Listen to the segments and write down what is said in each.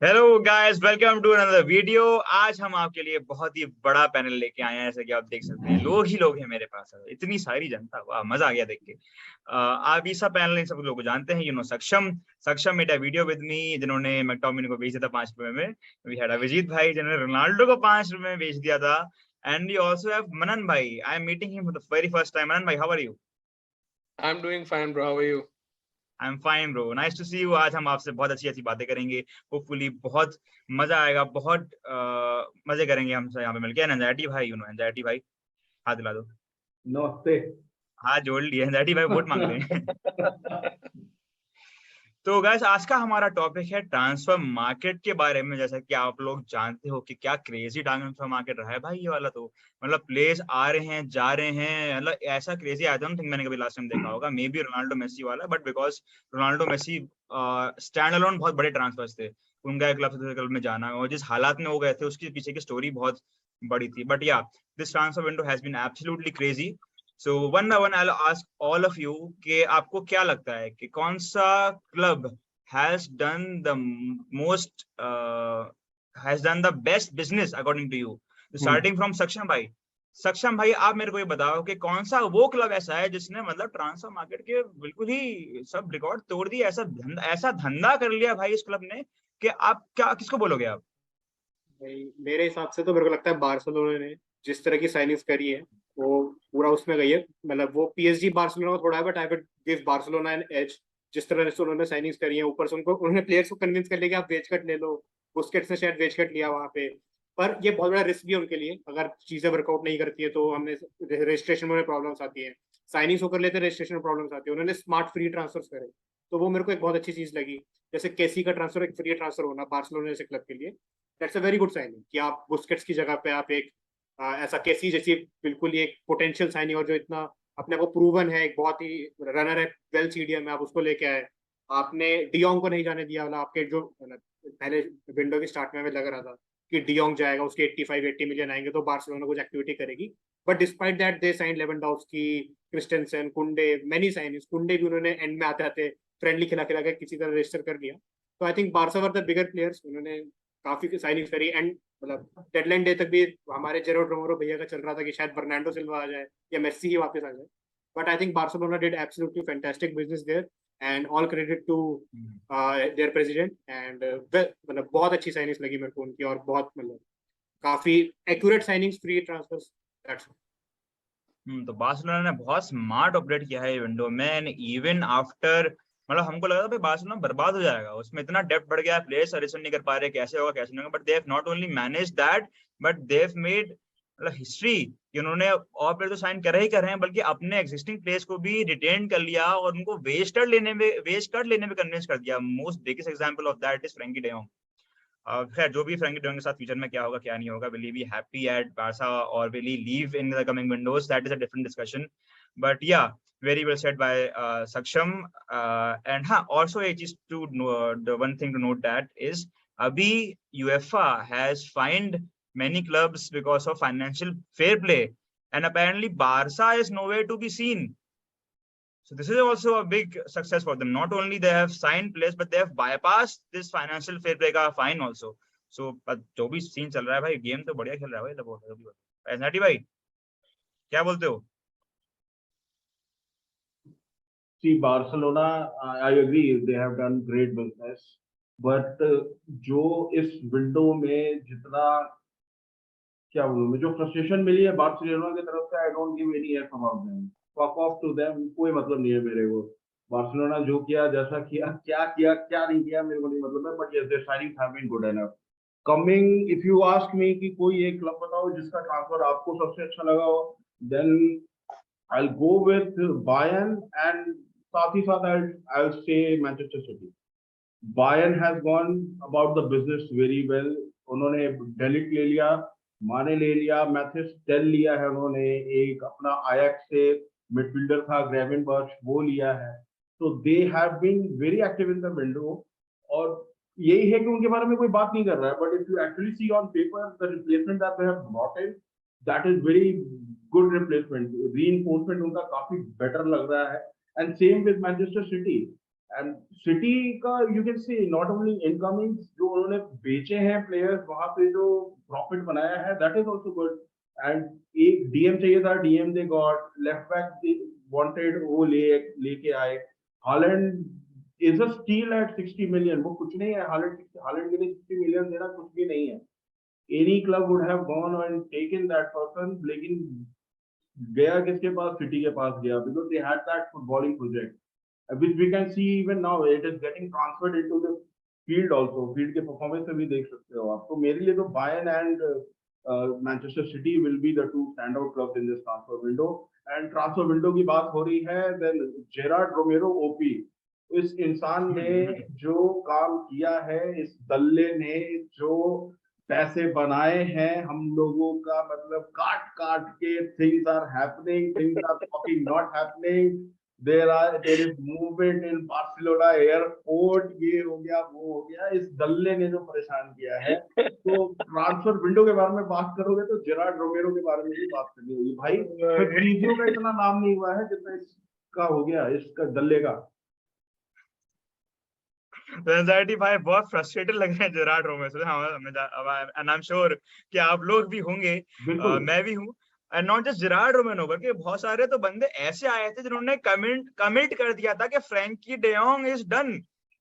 Hello guys, welcome to another video. आज हम आपके लिए बहुत ही बड़ा पैनल लेके आए हैं। जैसा कि आप देख सकते हैं, लोग ही लोग हैं मेरे पास। इतनी सारी जनता, वाह, मजा आ गया देख के। आप ये सब पैनल इन सब लोगों को जानते हैं। सक्षम सक्षम made a video with me, जिन्होंने मैकटोमिनी को बेच दिया था 5 रुपए में। वी हैड अभिजीत भाई, जिन्होंने रोनाल्डो को 5 रुपए में बेच दिया था। And we also have Manan भाई। I am meeting him for the very first time. Manan भाई, how are you? I'm doing fine, bro. How are you? I am fine bro, nice to see you. आज हम आपसे बहुत अच्छी अच्छी बातें करेंगे। होपफुली बहुत मजा आएगा, बहुत मजे करेंगे हमसे यहाँ पे मिलके। एंजाइटी भाई, एंजाइटी भाई, हाथ दिला दो। नमस्ते। हाथ जोड़ लिए एंजाइटी भाई, वोट मांग रहे हैं। तो गैस, आज का हमारा टॉपिक है ट्रांसफर मार्केट के बारे में। जैसा कि आप लोग जानते हो कि क्या क्रेजी ट्रांसफर मार्केट रहा है भाई ये वाला। तो मतलब प्लेयर्स आ रहे हैं, जा रहे हैं, मतलब ऐसा क्रेजी आई डोंट थिंक मैंने कभी लास्ट टाइम देखा होगा। मे बी रोनाल्डो मेसी वाला, but because Ronaldo Messi stand alone बहुत बड़े ट्रांसफर्स थे। उनका एक क्लब से दूसरे क्लब में जाना और जिस हालात में हो गए थे, उसके पीछे की स्टोरी बहुत बड़ी थी। But yeah, this transfer window has been absolutely crazy. So one by one I will ask all of you कि आपको क्या लगता है कि कौन सा club has done the most has done the best business according to you? So starting from सक्षम भाई। सक्षम भाई, आप मेरे को ये बताओ कि कौन सा वो क्लब ऐसा है जिसने मतलब ट्रांसफर मार्केट के बिल्कुल ही सब रिकॉर्ड तोड़ दिए, ऐसा धंधा कर लिया भाई इस क्लब ने कि आप क्या किसको बोलोगे आप? भाई मेरे हिसाब से तो मेरे को लगता है बार्सिलोना ने जिस तरह की साइनिंग्स करी है वो पूरा उसमें गई है। मतलब वो पीएसजी बार्सिलोना को थोड़ा है, but I would give Barcelona an edge. जिस तरह से उन्होंने साइनिंग्स करी है, ऊपर से उनको उन्होंने प्लेयर्स को कन्विंस कर लिया कि आप वेज कट ले लो। बुस्केट्स ने शायद वेज कट लिया वहाँ पे। पर ये बहुत बड़ा रिस्क भी है उनके लिए। अगर चीजें वर्कआउट नहीं करती है तो हमने रजिस्ट्रेशन में प्रॉब्लम्स आती है। साइनिंग्स होकर लेते रजिस्ट्रेशन में प्रॉब्लम्स आती है। उन्होंने स्मार्ट फ्री ट्रांसफर करे, तो वो मेरे को एक बहुत अच्छी चीज लगी। जैसे केसी का ट्रांसफर एक फ्री ट्रांसफर होना बार्सिलोना जैसे क्लब के लिए, that's a very good signing कि आप बुस्केट्स की जगह पे आप एक ऐसा केसी जैसी बिल्कुल ही एक पोटेंशियल साइनिंग, और जो इतना अपने को प्रूवन है, एक बहुत ही रनर है, वेल सीडीएम है, आप उसको लेके आए। आपने डियोंग को नहीं जाने दिया। वाला आपके जो पहले विंडो की स्टार्ट में हमें लग रहा था कि डियोंग जाएगा, उसके 85-80 मिलियन आएंगे तो बार्सिलोना कुछ एक्टिविटी करेगी। But despite that they sign Lewandowski, Christensen, Kounde, many signings. Kounde भी उन्होंने एंड में आते आते फ्रेंडली खिला खिला के किसी तरह रजिस्टर कर लिया। तो I think Barca were the bigger players. उन्होंने काफी साइनिंग करी। एंड मतलब डेडलाइन डे तक भी हमारे जेरोड रोमेरो भैया का चल रहा था कि शायद बर्नांडो सिल्वा आ जाए या मेस्सी ही वापस आ जाए। But I think Barcelona did absolutely fantastic business there, and all credit to their president. And मतलब बहुत अच्छी साइनिंग्स लगी मेरे को उनकी, और बहुत मतलब काफी accurate signings, free transfers, that's. तो बार्सिलोना ने बहुत स्मार्ट ऑपरेट किया है विंडो में। इवन आफ्टर, मतलब हमको लगा था भाई बार्सिलोना बर्बाद हो जाएगा, उसमें इतना डेप्थ बढ़ गया, प्लेयर्स सजेशन नहीं कर पा रहे, कैसे होगा कैसे नहीं होगा। But they have not only manage that, but they have made मतलब हिस्ट्री कि उन्होंने और प्लेयर तो साइन कर रहे हैं, बल्कि अपने एग्जिस्टिंग प्लेयर्स को भी रिटेन कर लिया और उनको वेज कार्ड लेने में कन्विंस कर दिया। Most biggest example of that is Frankie de Jong. खैर, जो भी फ्रैंकी डोंग के साथ फ्यूचर में क्या होगा क्या नहीं होगा, will he be happy at Barca और will he leave in the coming windows, that is a different discussion. But yeah, very well said by Saksham. And हाँ, आल्सो एक चीज too, the one thing to note that is, अभी UEFA has find many clubs because of financial fair play, and apparently Barca is nowhere to be seen. So this is also a big success for them. Not only they have signed players, but they have bypassed this financial fair play का fine also. So जो भी scene चल रहा है भाई, game तो बढ़िया खेल रहा है भाई। एसनाटी भाई, क्या बोलते हो? See, Barcelona, I agree, they have done great business, but जो इस विंडो में जितना क्या बोलूं मैं, जो फ्रस्ट्रेशन मिली है बार्सिलोना की तरफ से, I don't give any F about them. Fuck off to them, कोई मतलब नहीं है मेरे को। बार्सिलोना जो किया, जैसा किया, क्या नहीं किया, मेरे को नहीं मतलब है। But yes, their signings have been good enough. Coming, if you ask me कि कोई एक क्लब बताओ जिसका ट्रांसफर आपको सबसे अच्छा लगा हो, then I'll go with Bayern, and साथ ही साथ I'll say Manchester City. Bayern has gone about the business very well. उन्होंने डेलिट ले लिया, माने ले लिया, मैथिस टेल लिया है उन्होंने, एक अपना आयैक्स से मिडफील्डर था ग्रेवेनबर्च, वो लिया है। तो they have been very active in the window, और यही है कि उनके बारे में कोई बात नहीं कर रहा है। But if you actually see on paper the replacement that they have brought in, that is very good replacement. Reinforcement उनका काफी बेटर लग रहा है। And same with Manchester City, and City का you can see not only incoming जो उन्होंने बेचे हैं प्लेयर्स, वहां पे जो प्रॉफिट बनाया है that is also good. And एक डीएम चाहिए था, DM they got, left back wanted, वो लेके आए। Haaland is a steal at 60 million, वो कुछ नहीं है। हालैंड के लिए 60 मिलियन देना कुछ भी नहीं है। Any club would have gone and taken that person, लेकिन गया किसके पास? सिटी के पास गया, because they had that footballing project which we can see even now it is getting transferred into the field also। Field के performance में भी देख सकते हो आप। तो मेरे लिए तो Bayern and Manchester city will be the two stand out clubs in this transfer window. And transfer window की बात हो रही है, देन जेरार्ड रोमेरो ओपी, इस इंसान ने जो काम किया है, इस दल्ले ने जो पैसे बनाए हैं हम लोगों का, मतलब काट काट के, things are happening, things are fucking not happening, there is movement in Barcelona airport, ये हो गया वो हो गया, इस दल्ले ने जो परेशान किया है। तो ट्रांसफर विंडो के बारे में बात करोगे तो जेरार्ड रोमेरो के बारे में भी बात करनी होगी भाई। फैब्रिजियो का इतना नाम नहीं हुआ है जितना इसका हो गया, इसका दल्ले का। एंजाइटी भाई बहुत फ्रस्ट्रेटेड लग रहे हैं जेरार्ड रोमेरो से, एंड आई एम श्योर कि आप लोग भी होंगे, मैं भी हूँ। And not just Gerard Romero, बल्कि बहुत सारे तो बंदे ऐसे आए थे जिन्होंने कमिट कर दिया था कि Frankie de Jong is done,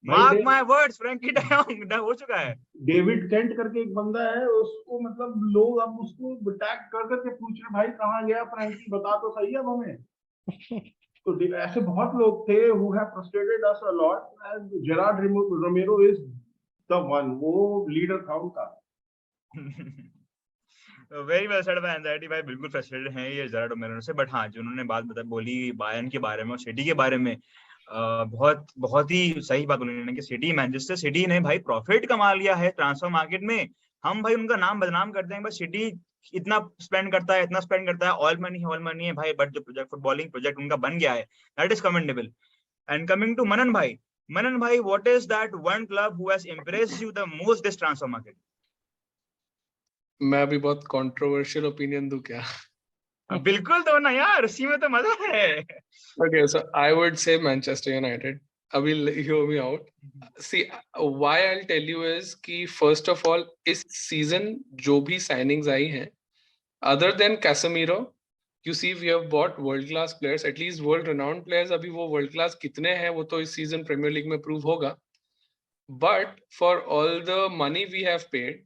mark my words, Frankie de Jong हो चुका है। डेविड केंट करके एक बंदा है, उसको मतलब लोग अब उसको टैग कर करके पूछ रहे भाई कहाँ गया फ्रैंकी, बता तो सही अब हमें। तो ऐसे बहुत लोग थे who have frustrated us a lot, and Gerard Romero is the one, वो लीडर था उनका। Very well said bye anxiety भाई, बिल्कुल फ्रस्ट्रेटेड हैं ये जेरार्ड रोमेरो से। बट हाँ, जो उन्होंने बात बोली बायर्न के बारे में और सिटी के बारे में, बहुत ही सही बात उन्होंने कि सिटी, मैनचेस्टर सिटी ने भाई प्रॉफिट कमा लिया है ट्रांसफर मार्केट में। हम भाई उनका नाम बदनाम करते हैं, बस सिटी इतना स्पेंड करता है, ऑल मनी है भाई, बट जो फुटबॉलिंग प्रोजेक्ट उनका बन गया है that is commendable. And coming to Manan भाई, what is that one club who has impressed you the most this transfer market? मैं भी बहुत कंट्रोवर्शियल ओपिनियन दूं क्या? बिल्कुल दो ना यार, उसी में तो मजा है। Okay, so I would say Manchester United. I will hear me out. See, why I'll tell you is कि first of all इस season जो भी signings आई हैं, other than Casemiro, you see we have bought world class players, at least world renowned players. अभी वो world class कितने हैं वो तो इस season Premier League में prove होगा. But for all the money we have paid,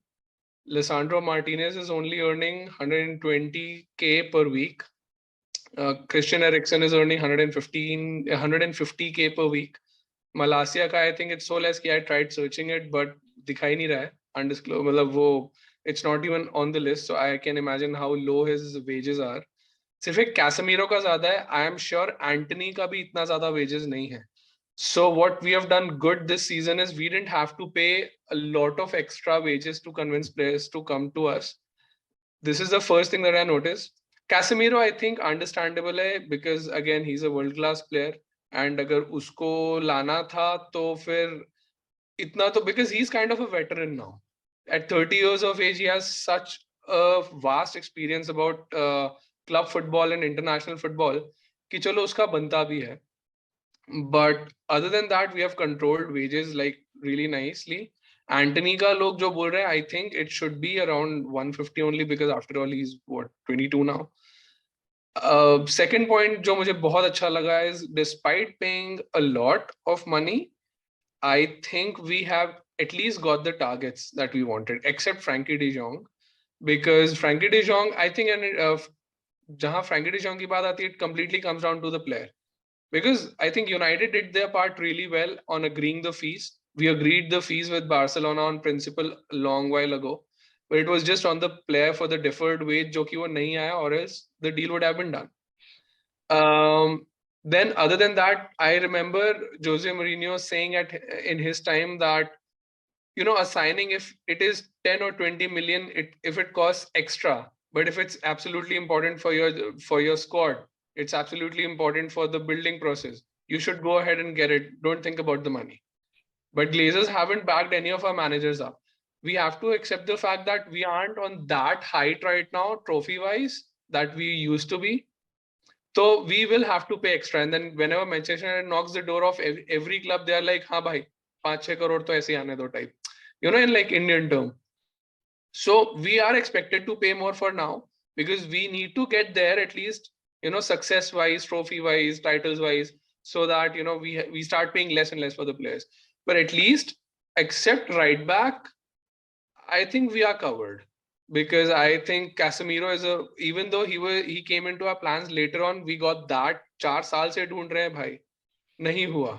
Lisandro Martinez is only earning 120k per week. Christian Eriksen is earning 150k per week. Malacia का I think it's so less कि I tried searching it but दिखाई नहीं रहा है, undisclosed, मतलब वो it's not even on the list, so I can imagine how low his wages are. सिर्फ एक Casemiro का ज़्यादा है, I am sure Antony का भी इतना ज़्यादा wages नहीं है. So what we have done good this season is we didn't have to pay a lot of extra wages to convince players to come to us. This is the first thing that I noticed. Casemiro, I think, understandable है because again he's a world class player, and अगर उसको लाना था तो फिर इतना तो, because he's kind of a veteran now. At 30 years of age, he has such a vast experience about club football and international football कि चलो उसका बनता भी है. But other than that, we have controlled wages like really nicely. Antony का लोग जो बोल रहे हैं, I think it should be around 150 only because after all he's what 22 now. Second point जो मुझे बहुत अच्छा लगा is despite paying a lot of money, I think we have at least got the targets that we wanted, except Frankie de Jong, because Frankie de Jong, I think, जहाँ Frankie de Jong की बात आती है, it completely comes down to the player. Because I think United did their part really well on agreeing the fees. We agreed the fees with Barcelona on principle a long while ago, but it was just on the player for the deferred wage, जो कि वो नहीं आया, or else the deal would have been done. Then other than that, I remember Jose Mourinho saying in his time that, you know, a signing, if it is 10 or 20 million, if it costs extra, but if it's absolutely important for your squad, it's absolutely important for the building process, you should go ahead and get it. Don't think about the money. But Glazers haven't backed any of our managers up. We have to accept the fact that we aren't on that height right now, trophy-wise, that we used to be. So we will have to pay extra, and then whenever Manchester United knocks the door of every club, they are like, हाँ भाई 5-6 crore तो ऐसे ही आने दो type, you know, in like Indian term. So we are expected to pay more for now because we need to get there at least, you know, success wise, trophy wise, titles wise, so that, you know, we start paying less and less for the players. But at least except right back, I think we are covered, because I think Casemiro is even though he came into our plans later on, we got that 4 साल से ढूंढ रहे हैं भाई, नहीं हुआ.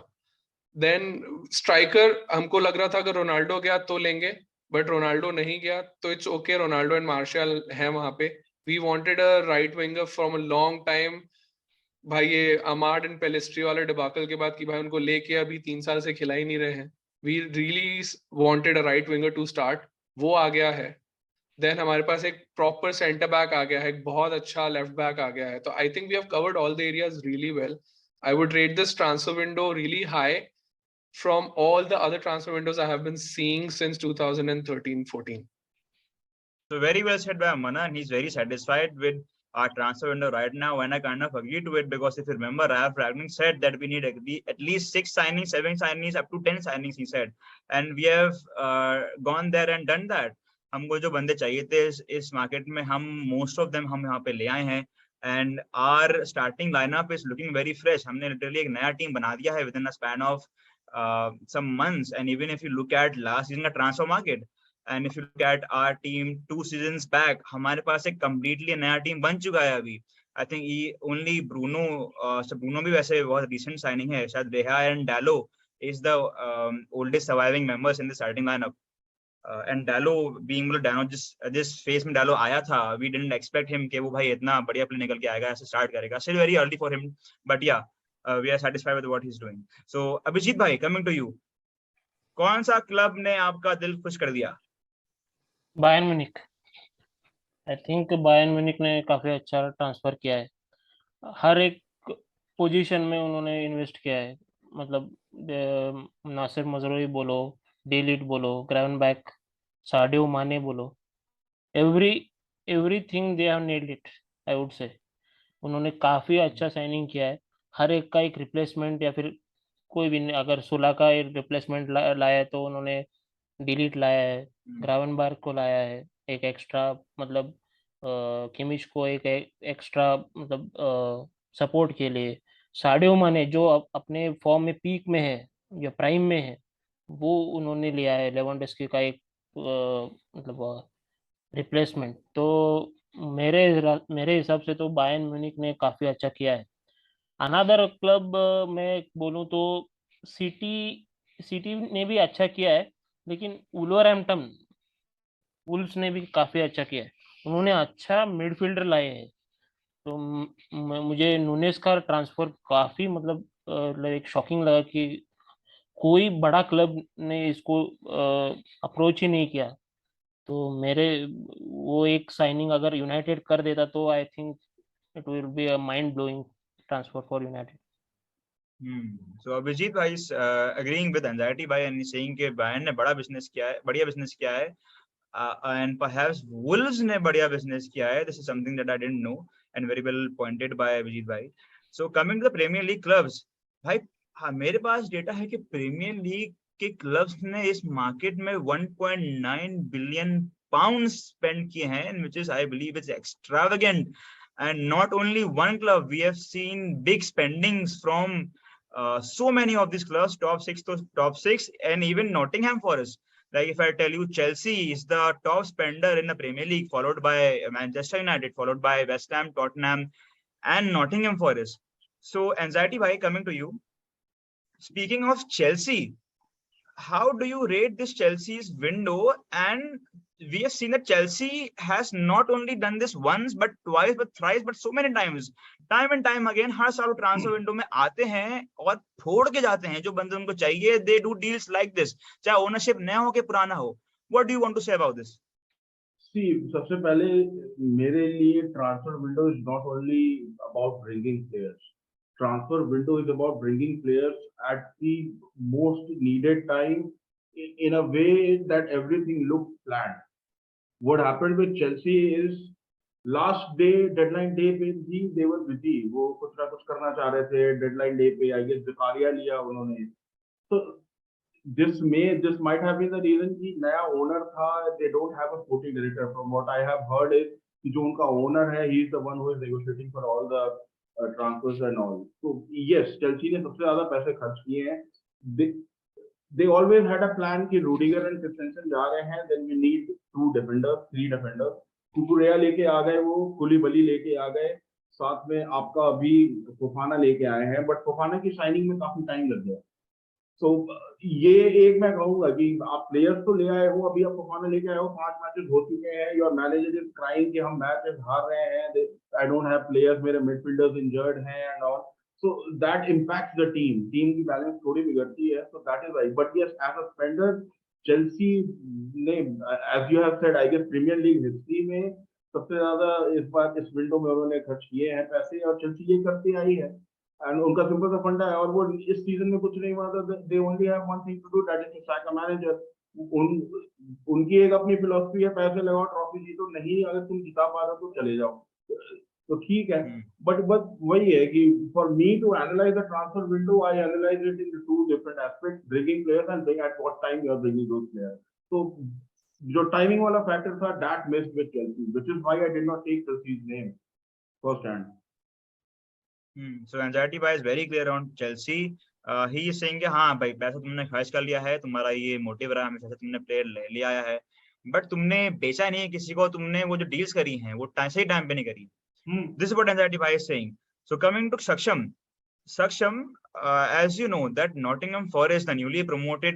Then striker हमको लग रहा था अगर रोनाल्डो गया तो लेंगे, but रोनाल्डो नहीं गया, तो it's okay, Ronaldo and martial है वहां पे. We wanted a right winger from a long time. भाई ये अमाड एंड पेलेस्ट्री वाले डिबाकल के बाद कि भाई उनको लेके अभी 3 साल से खिला ही नहीं रहे हैं. We really wanted a right winger to start. वो आ गया है. देन हमारे पास एक प्रॉपर सेंटर बैक आ गया है, एक बहुत अच्छा लेफ्ट बैक आ गया है. तो I think we have covered all the areas really well. I would rate this transfer window really high from all the other transfer windows I have been seeing since 2013-14. So very well said by Amana, and he's very satisfied with our transfer window right now, and I kind of agree to it, because if you remember, Ralf Ragnick said that we need at least 6 signings, 7 signings, up to 10 signings, he said, and we have gone there and done that. हमको जो बंदे चाहिए थे इस market में, हम most of them हम यहाँ पे ले आए हैं, and our starting lineup is looking very fresh. हमने literally एक नया टीम बना दिया है within a span of some months. And even if you look at last season का transfer market, and if you look at our team 2 seasons back, हमारे पास एक completely नया टीम बन चुका है अभी. I think only Bruno, Bruno भी वैसे बहुत recent signing है, शायद De Gea and Dalot is the oldest surviving members in the starting lineup. And Dalot being जिस phase में Dalot आया था, we didn't expect him कि वो भाई इतना बढ़िया play निकल के आएगा, ऐसे start करेगा. Still very early for him, but yeah, we are satisfied with what he's doing. So Abhijit bhai, coming to you, कौन सा क्लब ने आपका दिल खुश कर दिया? Bayern Munich. I think Bayern Munich ने काफी अच्छा ट्रांसफर किया है. हर एक पोजीशन में उन्होंने इन्वेस्ट किया है. मतलब नासिर मजरूई बोलो, डेलिट बोलो, ग्रावेनबैक, साडियो माने बोलो, everything they have nailed it, I would say. उन्होंने काफी अच्छा साइनिंग किया है. हर एक का एक रिप्लेसमेंट, या फिर कोई भी अगर सुला का एक रिप्लेसमेंट लाया है तो उन्होंने डिलीट लाया है, ग्रावेनबर्ग को लाया है एक एक्स्ट्रा, मतलब किमिश को एक एक्स्ट्रा, मतलब सपोर्ट के लिए. साडियो माने जो अपने फॉर्म में पीक में है या प्राइम में है, वो उन्होंने लिया है लेवेंडोस्की का एक मतलब रिप्लेसमेंट. तो मेरे हिसाब से तो बायर्न म्यूनिख ने काफी अच्छा किया है. अनदर क्लब मैं बोलूं तो सिटी ने भी अच्छा किया है, लेकिन वुल्वरहैम्पटन वुल्व्स ने भी काफी अच्छा किया है. उन्होंने अच्छा मिडफील्डर लाए हैं. तो मुझे नूनेस का ट्रांसफर काफी मतलब एक शॉकिंग लगा कि कोई बड़ा क्लब ने इसको अप्रोच ही नहीं किया. तो मेरे वो एक साइनिंग अगर यूनाइटेड कर देता तो I think it will be a mind blowing transfer for United. So Abhijit bhai is agreeing with Anxiety bhai, and he's saying कि Bayern ने बड़ा बिजनेस किया है, बढ़िया बिजनेस किया है, and perhaps Wolves ने बढ़िया बिजनेस किया है. This is something that I didn't know, and very well pointed by Abhijit bhai. So coming to the Premier League clubs, भाई हाँ, मेरे पास डेटा है कि प्रीमियर लीग के क्लब्स ने इस मार्केट में 1.9 बिलियन पाउंड स्पेंड किए हैं, which is I believe it's extravagant. And not only one club, we have seen big spendings from so many of these clubs, top six, and even Nottingham Forest. Like if I tell you, Chelsea is the top spender in the Premier League, followed by Manchester United, followed by West Ham, Tottenham, and Nottingham Forest. So Anxiety bhai, coming to you. Speaking of Chelsea, how do you rate this Chelsea's window? And we have seen that Chelsea has not only done this once, but twice, but thrice, but so many times, time and time again, हर साल transfer window में आते हैं और फोड़ के जाते हैं जो बंदे उनको चाहिए. They do deals like this, चाहे ओनरशिप नया हो के पुराना हो. What do you want to say about this? See, सबसे पहले मेरे लिए transfer window is not only about bringing players. Transfer window is about bringing players at the most needed time in a way that everything looked planned. What happened with Chelsea is last day deadline day पे भी दे वर busy, वो कुछ ना कुछ करना चाह रहे थे डेडलाइन डे पे, आई गेस जकारिया लिया उन्होंने। तो this might have been the reason कि नया ओनर था, they don't have a sporting director. From what I have heard is कि जो उनका ओनर है, he is the one who is negotiating for all the transfers and all. So yes, Chelsea ने सबसे ज्यादा पैसे खर्च किए हैं। They always had a plan कि रूडिगर एंड क्रिस्टेंसन जा रहे हैं, then we need 2 defenders, 3 defenders. कुकुरेया लेके आ गए, वो कुलीबाली लेके आ गए, साथ में आपका अभी फोफाना लेके आए हैं, बट फोफाना की साइनिंग में काफी टाइम लग गया। तो ये एक मैं कहूंगा कि आप प्लेयर्स तो ले आए हो, अभी आप फोफाना लेके आए हो, 5 मैचेस हो चुके हैं, योर मैनेजर इज क्राइंग कि हम मैचेस हार रहे हैं, आई डोंट हैव प्लेयर्स, मेरे मिडफील्डर्स इंजर्ड हैं and all, so that impacts the team की बैलेंस थोड़ी बिगड़ती है, so that is right. But yes, as a spender, Chelsea ने, as you have said, I guess Premier League history में सबसे ज्यादा इस बार इस विंडो में उन्होंने खर्च किए हैं पैसे, और चेल्सी ये करती आई है, एंड उनका सिंपल सा फंडा है, और वो इस सीजन में कुछ नहीं हुआ था, they only have one thing to do, that is to sack a manager. उनकी एक अपनी फिलॉसफी है, पैसे लगाओ ट्रॉफी जीतो, नहीं अगर तुम जिता पा रहे हो तो चले जाओ, तो ठीक है। बट वही है कि for me to analyze the transfer window, I analyze it in 2 different aspects, bringing players and at what time you are bringing those players. तो जो टाइमिंग वाला फैक्टर था, that missed with Chelsea, which is why I did not take Chelsea's name first hand. So anxiety by is very clear on Chelsea. He is saying कि हाँ भाई पैसा तुमने खर्च कर लिया है, तुम्हारा ये मोटिव रहा हमेशा से, तुमने प्लेयर ले लिया आया है, बट तुमने बेचा नहीं है किसी को, तुमने वो जो डील्स करी हैं वो सही टाइम पे नहीं करी। This is what anxiety by is saying. So coming to Saksham, as you know that Nottingham Forest, the newly promoted.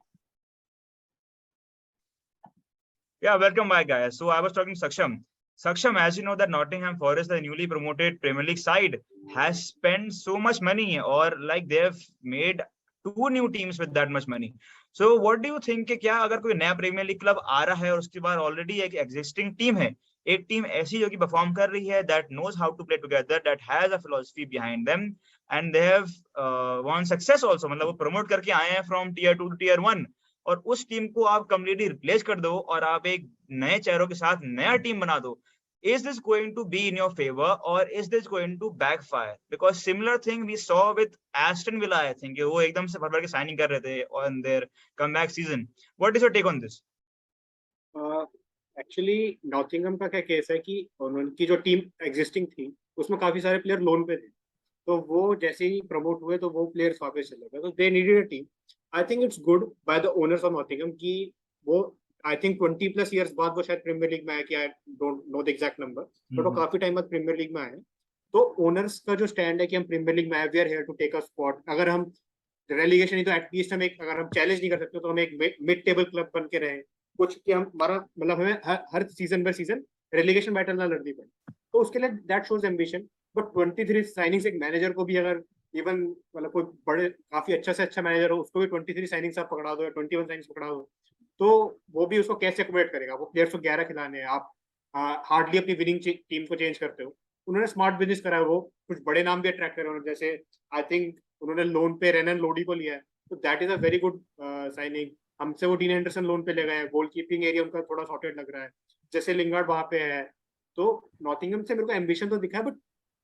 Yeah, welcome back guys. So I was talking Saksham, as you know that Nottingham Forest, the newly promoted Premier League side, has spent so much money, or like they have made 2 new teams with that much money. So what do you think कि क्या अगर कोई नया premiere league club आ रहा है और उसके बाद ऑलरेडी एक एग्जिस्टिंग टीम है, एक टीम ऐसी जो कि परफॉर्म कर रही है, that knows how to play together, that has a philosophy behind them, and they have won success also, मतलब वो प्रमोट करके आए हैं from tier 2 to tier 1, और उस टीम को आप कम्प्लीटली रिप्लेस कर दो और आप एक नए चेहरों के साथ नया टीम बना दो, is this going to be in your favor or is this going to backfire? Because similar thing we saw with Aston Villa, I think वो एकदम से भर के साइनिंग कर रहे थे on their comeback season. What is your take on this? Actually Nottingham का क्या केस है कि उनकी जो टीम एग्जिस्टिंग थी उसमें काफी सारे प्लेयर लोन पे थे, तो वो जैसे ही प्रमोट हुए तो वो प्लेयर्स वापस चले गए, तो they needed a team. I think it's good by the owners of Nottingham कि वो आई थिंक 20+ ईयर्स बाद वो शायद प्रीमियर लीग में आए, कि I don't know the exact number, but वो काफी टाइम बाद प्रीमियर लीग में आए। तो ओनर्स का जो स्टैंड है कि हम प्रीमियर लीग में आए, we are here to take a spot, अगर हम रेलीगेशन नहीं तो एटलीस्ट हम एक, अगर हम चैलेंज नहीं कर सकते तो हम एक मिड टेबल क्लब बन के रहे कुछ, कि हम हमारा मतलब हमें हर season by season relegation battle ना लड़नी पड़े, तो उसके लिए that shows ambition. But 23 signings, एक मैनेजर को भी अगर इवन मतलब कोई बड़े काफी अच्छा से अच्छा मैनेजर हो, उसको भी 23 साइनिंग्स आप पकड़ा दो या 21 साइनिंग्स पकड़ा दो, तो वो भी उसको कैसे अकोमोडेट करेगा? वो प्लेयर्स को 11 खिलाने हैं, आप हार्डली अपनी विनिंग टीम को चेंज करते हो। उन्होंने स्मार्ट बिजनेस करा है, वो कुछ बड़े नाम भी अट्रैक्ट करे उन्होंने, जैसे आई थिंक उन्होंने लोन पे रेनन लोडी को लिया है, तो that is a very good signing. हमसे वो डीन एंडरसन लोन पे ले गए हैं, गोलकीपिंग एरिया उनका थोड़ा सॉर्टेड लग रहा है, जैसे लिंगार्ड वहां पे है। तो नॉटिंघम से मेरे को एम्बिशन तो दिखा है, बट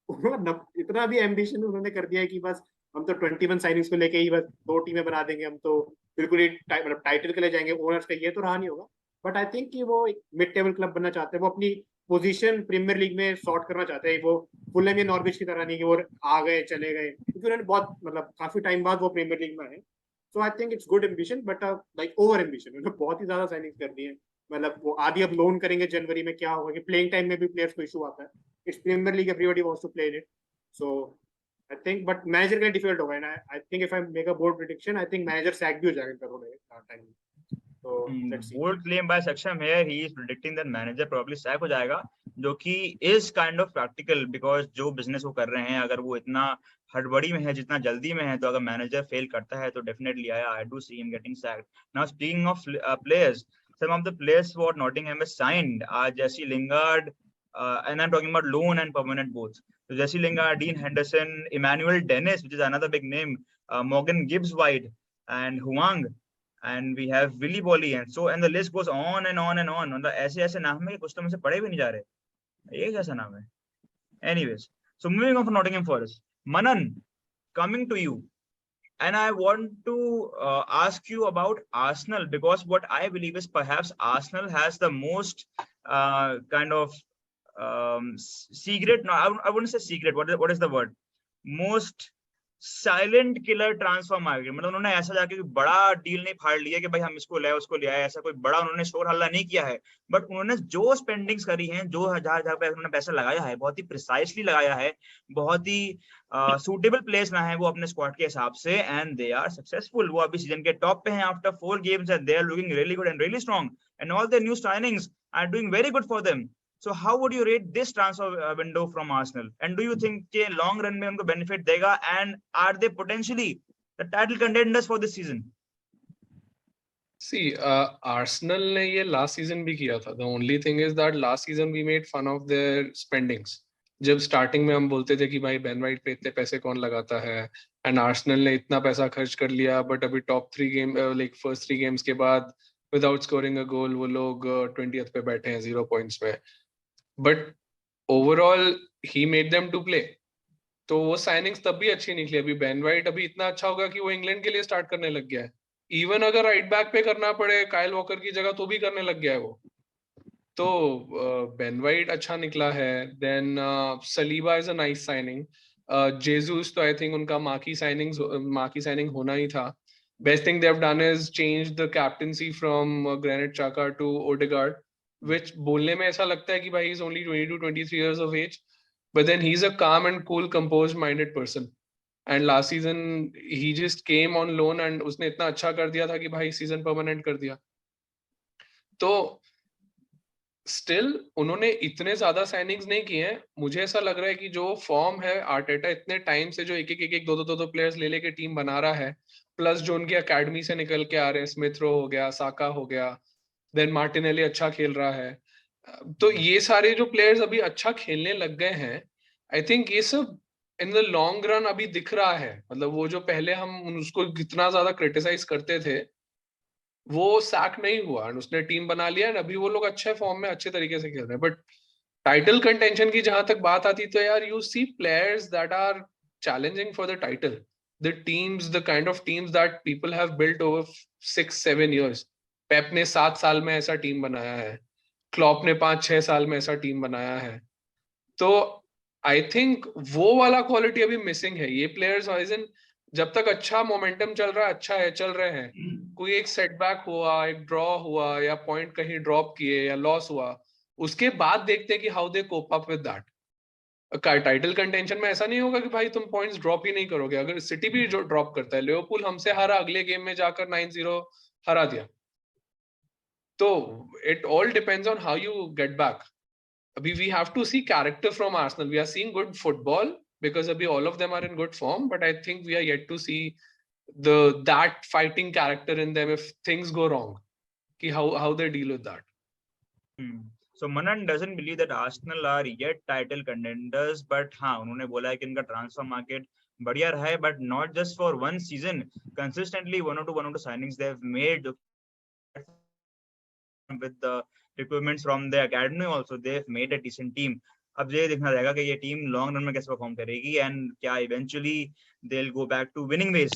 उन्होंने इतना भी एम्बिशन उन्होंने कर दिया है कि बस हम तो 21 साइनिंग्स को लेके ही बस 2 टीमें बना देंगे, हम तो बिल्कुल ही मतलब टाइटल के लिए जाएंगे, ओनर्स का ये तो रहा नहीं होगा। बट आई थिंक कि वो एक मिड टेबल क्लब बनना चाहते हैं, वो अपनी पोजीशन प्रीमियर लीग में सॉर्ट करना चाहते हैं, वो फुलहैम या नॉर्विच की तरह नहीं कि वो आ गए चले गए, क्योंकि उन्होंने बहुत मतलब काफी टाइम बाद वो प्रीमियर लीग में आए। So I think it's good ambition, but like over ambition, उन्होंने बहुत ही ज्यादा साइनिंग कर दी है। मतलब वो आधी अब लोन करेंगे जनवरी में, क्या होगा कि प्लेइंग टाइम में भी प्लेयर्स को इशू आता है, it's Premier League, everybody wants to play in it. So I think, but manager के लिए difficult होगा, and I think if I make a bold prediction, I think manager sack भी हो जाएगा थोड़े टाइम में। So let's see. Bold claim by Saksham here, he is predicting that manager probably sack हो जाएगा, जो कि is kind of practical, because जो business वो कर रहे हैं अगर वो इतना हड़बड़ी में है, जितना जल्दी में है, तो अगर मैनेजर फेल करता है तो definitely I do see him getting sacked. Now speaking of players, some of the players what Nottingham has signed are Jesse Lingard, and I'm talking about loan and permanent both. So Jesse Lingard, Dean Henderson, Emmanuel Dennis, which is another big name, Morgan Gibbs-White, and Huang, and we have Willy Boly, and so, and the list goes on and on and on. मतलब ऐसे ऐसे नाम है कि कुछ तो मुझे पढ़े भी नहीं जा रहे। ये कैसा नाम है? Anyways, so moving on from Nottingham Forest, Manan, coming to you, and I want to ask you about Arsenal, because what I believe is perhaps Arsenal has the most kind of secret. No, I wouldn't say secret. What is the word? Most silent killer transfer market. मतलब उन्होंने ऐसा जाके बड़ा deal नहीं फाड़ लिया कि भाई हम इसको ले उसको ले आए, ऐसा कोई बड़ा उन्होंने शोर हल्ला नहीं किया है, बट उन्होंने जो स्पेंडिंग्स करी हैं, जो जहां पे उन्होंने पैसा लगाया है, बहुत ही प्रिसाइसली लगाया है, बहुत ही सूटेबल प्लेस ना है वो अपने स्क्वाड के हिसाब से, एंड दे आर सक्सेसफुल. वो अभी सीजन के टॉप पे हैं after 4 games and they are looking really good and really strong, and all the new signings are doing very good for them. So how would you rate this transfer window from Arsenal? And do you think कि long run में उनको benefit देगा? And are they potentially the title contenders for this season? See, Arsenal ने ये last season भी किया था. The only thing is that last season we made fun of their spendings. जब starting में हम बोलते थे कि भाई Ben White पे इतने पैसे कौन लगाता है, and Arsenal ने इतना पैसा खर्च कर लिया, but अभी top 3 game like first 3 games के बाद without scoring a goal वो लोग 20th पे बैठे हैं 0 points पे. But overall he made them to play. तो वो साइनिंग्स तब भी अच्छी निकली. अभी बेन वाइट अभी इतना अच्छा होगा कि वो इंग्लैंड के लिए स्टार्ट करने लग गया है. इवन अगर राइट बैक पे करना पड़े काइल वॉकर की जगह तो भी करने लग गया है वो. तो बेन वाइट अच्छा निकला है. Then Saliba is a nice signing. Jesus तो आई थिंक उनका मार्की साइनिंग होना ही था. Best thing they have done is change the captaincy from Granit Xhaka to Odegaard, which बोलने में ऐसा लगता है कि भाई he's only 22-23 years of age, but then he's a calm and cool, composed-minded person. And last season he just came on loan and उसने इतना अच्छा कर दिया था कि भाई season permanent कर दिया. तो still उन्होंने इतने ज्यादा साइनिंग्स नहीं किए हैं. मुझे ऐसा लग रहा है कि जो फॉर्म है आर्टेटा इतने टाइम से जो एक दो प्लेयर्स ले लेके टीम बना रहा है, प्लस जो उनकी अकेडमी से निकल के आ रहे हैं, स्मिथ रो हो गया, साका हो गया, देन मार्टिनेली अच्छा खेल रहा है. तो ये सारे जो प्लेयर्स अभी अच्छा खेलने लग गए हैं, आई थिंक ये सब इन द लॉन्ग रन अभी दिख रहा है. मतलब वो जो पहले हम उसको कितना ज्यादा क्रिटिसाइज करते थे वो सैक नहीं हुआ और उसने टीम बना लिया एंड अभी वो लोग अच्छे फॉर्म में अच्छे तरीके से खेल रहे हैं. बट टाइटल कंटेंशन की जहां तक बात आती तो यार you see players that are challenging for the title. The teams, the kind of teams that people have built over 6-7 years. Pep ने 7 साल में ऐसा टीम बनाया है, क्लॉप ने 5-6 साल में ऐसा टीम बनाया है. तो आई थिंक वो वाला क्वालिटी अभी मिसिंग है. ये प्लेयर्स जब तक अच्छा मोमेंटम चल रहा है, अच्छा है, चल रहे हैं, कोई एक सेटबैक हुआ, एक ड्रॉ हुआ या पॉइंट कहीं ड्रॉप किए या लॉस हुआ, उसके बाद देखते हैं कि how they cope up with that. Title contention में ऐसा नहीं होगा कि भाई तुम पॉइंट्स ड्रॉप ही नहीं करोगे. अगर सिटी भी जो ड्रॉप करता है, लिवरपूल हमसे हारा, अगले गेम में जाकर 9-0 हरा दिया. तो it all depends on how you get back. Abhi we have to see character from Arsenal. We are seeing good football because abhi all of them are in good form, but I think we are yet to see that fighting character in them if things go wrong. Ki how they deal with that. So Manan doesn't believe that Arsenal are yet title contenders, but हाँ उन्होंने बोला है कि इनका transfer market बढ़िया रहा है, but not just for one season. Consistently one or two signings they have made with the requirements from the academy also. They have made a decent team. अब ये देखना रहेगा कि ये टीम लॉन्ग रन में कैसे परफॉर्म करेगी and क्या eventually they'll go back to winning ways.